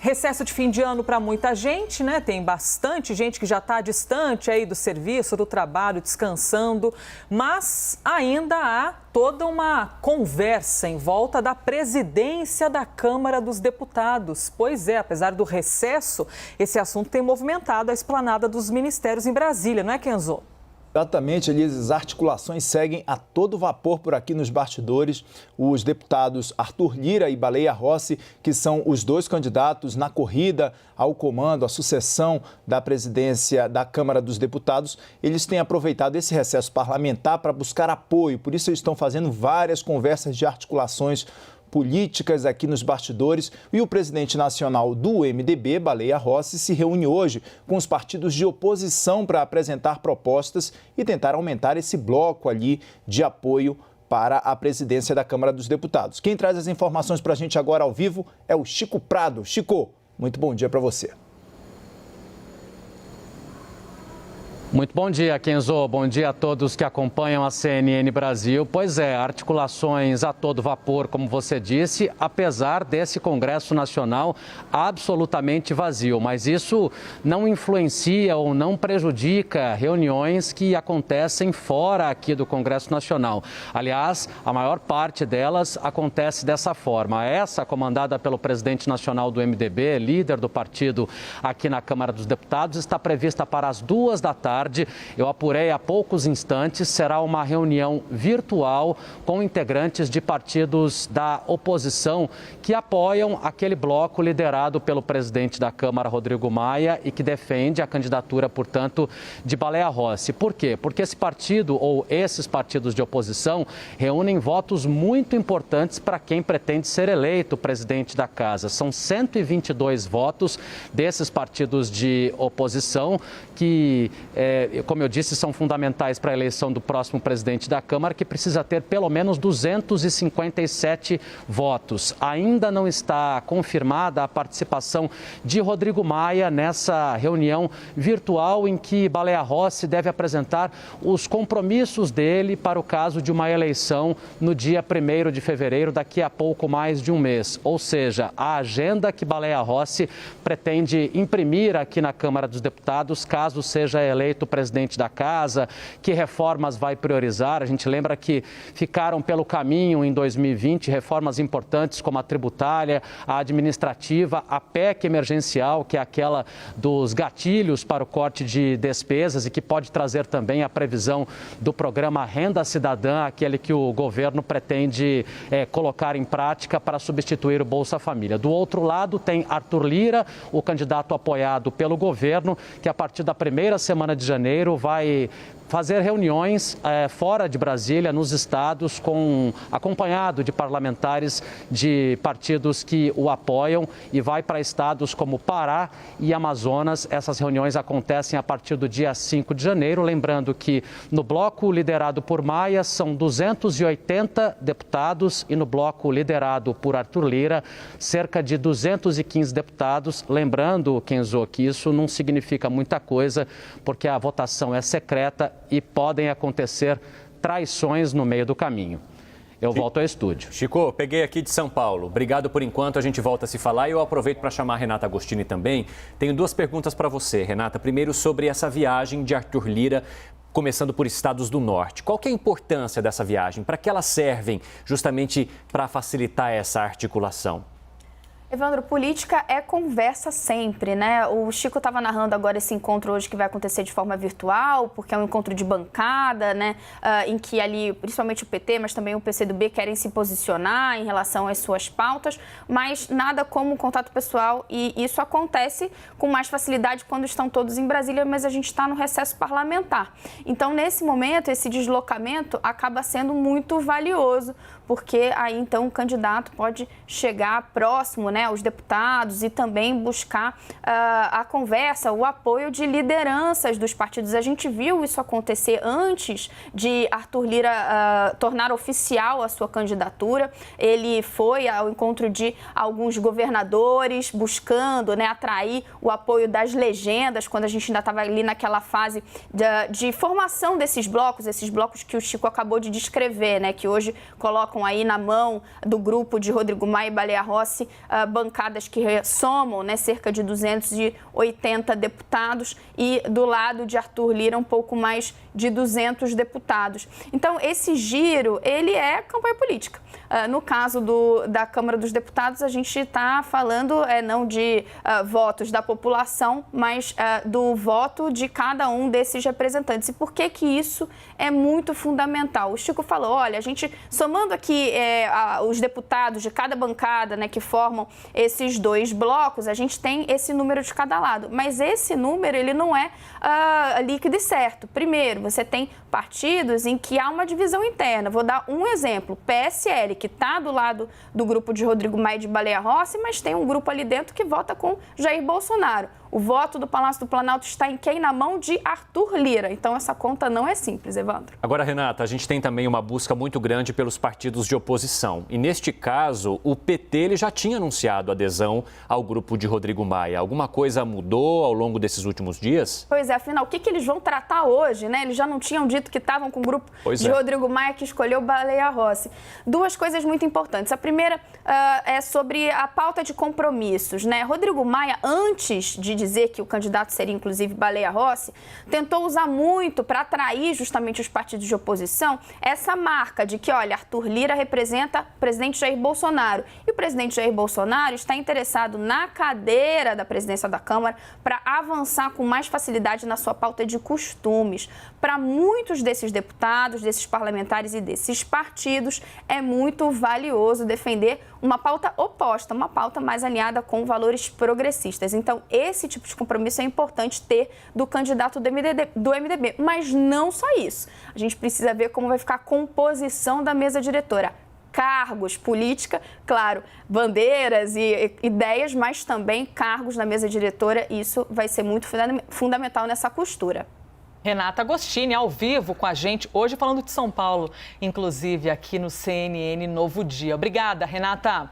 Recesso de fim de ano para muita gente, né? Tem bastante gente que já está distante aí do serviço, do trabalho, descansando, mas ainda há toda uma conversa em volta da presidência da Câmara dos Deputados. Pois é, apesar do recesso, esse assunto tem movimentado a esplanada dos ministérios em Brasília, não é, Kenzo? Exatamente, Elise, as articulações seguem a todo vapor por aqui nos bastidores. Os deputados Arthur Lira e Baleia Rossi, que são os dois candidatos na corrida ao comando, à sucessão da presidência da Câmara dos Deputados, eles têm aproveitado esse recesso parlamentar para buscar apoio. Por isso, eles estão fazendo várias conversas de articulações políticas aqui nos bastidores, e o presidente nacional do MDB, Baleia Rossi, se reúne hoje com os partidos de oposição para apresentar propostas e tentar aumentar esse bloco ali de apoio para a presidência da Câmara dos Deputados. Quem traz as informações para a gente agora ao vivo é o Chico Prado. Chico, muito bom dia para você. Muito bom dia, Kenzo. Bom dia a todos que acompanham a CNN Brasil. Pois é, articulações a todo vapor, como você disse, apesar desse Congresso Nacional absolutamente vazio. Mas isso não influencia ou não prejudica reuniões que acontecem fora aqui do Congresso Nacional. Aliás, a maior parte delas acontece dessa forma. Essa, comandada pelo presidente nacional do MDB, líder do partido aqui na Câmara dos Deputados, está prevista para as 2 da tarde. Eu apurei há poucos instantes, será uma reunião virtual com integrantes de partidos da oposição que apoiam aquele bloco liderado pelo presidente da Câmara, Rodrigo Maia, e que defende a candidatura, portanto, de Baleia Rossi. Por quê? Porque esse partido ou esses partidos de oposição reúnem votos muito importantes para quem pretende ser eleito presidente da casa. São 122 votos desses partidos de oposição que, como eu disse, são fundamentais para a eleição do próximo presidente da Câmara, que precisa ter pelo menos 257 votos. Ainda não está confirmada a participação de Rodrigo Maia nessa reunião virtual em que Baleia Rossi deve apresentar os compromissos dele para o caso de uma eleição no dia 1º de fevereiro, daqui a pouco mais de um mês. Ou seja, a agenda que Baleia Rossi pretende imprimir aqui na Câmara dos Deputados, caso seja eleito presidente da casa, que reformas vai priorizar. A gente lembra que ficaram pelo caminho em 2020 reformas importantes como a tributária, a administrativa, a PEC emergencial, que é aquela dos gatilhos para o corte de despesas e que pode trazer também a previsão do programa Renda Cidadã, aquele que o governo pretende colocar em prática para substituir o Bolsa Família. Do outro lado tem Arthur Lira, o candidato apoiado pelo governo, que a partir da primeira semana de janeiro vai fazer reuniões fora de Brasília, nos estados, acompanhado de parlamentares de partidos que o apoiam, e vai para estados como Pará e Amazonas. Essas reuniões acontecem a partir do dia 5 de janeiro. Lembrando que no bloco liderado por Maia são 280 deputados e no bloco liderado por Arthur Lira, cerca de 215 deputados. Lembrando, Kenzo, que isso não significa muita coisa, porque a votação é secreta e podem acontecer traições no meio do caminho. Eu volto ao estúdio. Chico, peguei aqui de São Paulo. Obrigado por enquanto, a gente volta a se falar e eu aproveito para chamar a Renata Agostini também. Tenho 2 perguntas para você, Renata. Primeiro, sobre essa viagem de Arthur Lira, começando por estados do norte. Qual que é a importância dessa viagem? Para que elas servem justamente para facilitar essa articulação? Evandro, política é conversa sempre, né? O Chico estava narrando agora esse encontro hoje que vai acontecer de forma virtual, porque é um encontro de bancada, né? Em que ali, principalmente o PT, mas também o PCdoB querem se posicionar em relação às suas pautas, mas nada como um contato pessoal, e isso acontece com mais facilidade quando estão todos em Brasília, mas a gente está no recesso parlamentar. Então, nesse momento, esse deslocamento acaba sendo muito valioso, porque aí então o candidato pode chegar próximo, né, aos deputados e também buscar a conversa, o apoio de lideranças dos partidos. A gente viu isso acontecer antes de Arthur Lira tornar oficial a sua candidatura. Ele foi ao encontro de alguns governadores buscando, né, atrair o apoio das legendas, quando a gente ainda estava ali naquela fase de formação desses blocos que o Chico acabou de descrever, né, que hoje colocam aí na mão do grupo de Rodrigo Maia e Baleia Rossi bancadas que somam, né, cerca de 280 deputados e do lado de Arthur Lira um pouco mais de 200 deputados. Então, esse giro, ele é campanha política. No caso da Câmara dos Deputados, a gente está falando não de votos da população, mas do voto de cada um desses representantes. E por que isso é muito fundamental? O Chico falou, olha, a gente, somando aqui os deputados de cada bancada, né, que formam esses dois blocos, a gente tem esse número de cada lado. Mas esse número, ele não é líquido e certo. Primeiro, você tem partidos em que há uma divisão interna. Vou dar um exemplo. PSL, que está do lado do grupo de Rodrigo Maia de Baleia Rossi, mas tem um grupo ali dentro que vota com Jair Bolsonaro. O voto do Palácio do Planalto está em quem? Na mão de Arthur Lira. Então, essa conta não é simples, Evandro. Agora, Renata, a gente tem também uma busca muito grande pelos partidos de oposição. E, neste caso, o PT ele já tinha anunciado adesão ao grupo de Rodrigo Maia. Alguma coisa mudou ao longo desses últimos dias? Pois é, afinal, o que eles vão tratar hoje, né? Eles já não tinham dito que estavam com o grupo de Rodrigo Maia, que escolheu Baleia Rossi. Duas coisas muito importantes. A primeira é sobre a pauta de compromissos, né? Rodrigo Maia, antes de dizer que o candidato seria, inclusive, Baleia Rossi, tentou usar muito para atrair justamente os partidos de oposição essa marca de que, olha, Arthur Lira representa o presidente Jair Bolsonaro. E o presidente Jair Bolsonaro está interessado na cadeira da presidência da Câmara para avançar com mais facilidade na sua pauta de costumes. Para muitos desses deputados, desses parlamentares e desses partidos, é muito valioso defender uma pauta oposta, uma pauta mais alinhada com valores progressistas. Então, esse tipo de compromisso é importante ter do candidato do MDB. Mas não só isso. A gente precisa ver como vai ficar a composição da mesa diretora. Cargos, política, claro, bandeiras e ideias, mas também cargos na mesa diretora. Isso vai ser muito fundamental nessa costura. Renata Agostini, ao vivo com a gente, hoje falando de São Paulo, inclusive aqui no CNN Novo Dia. Obrigada, Renata.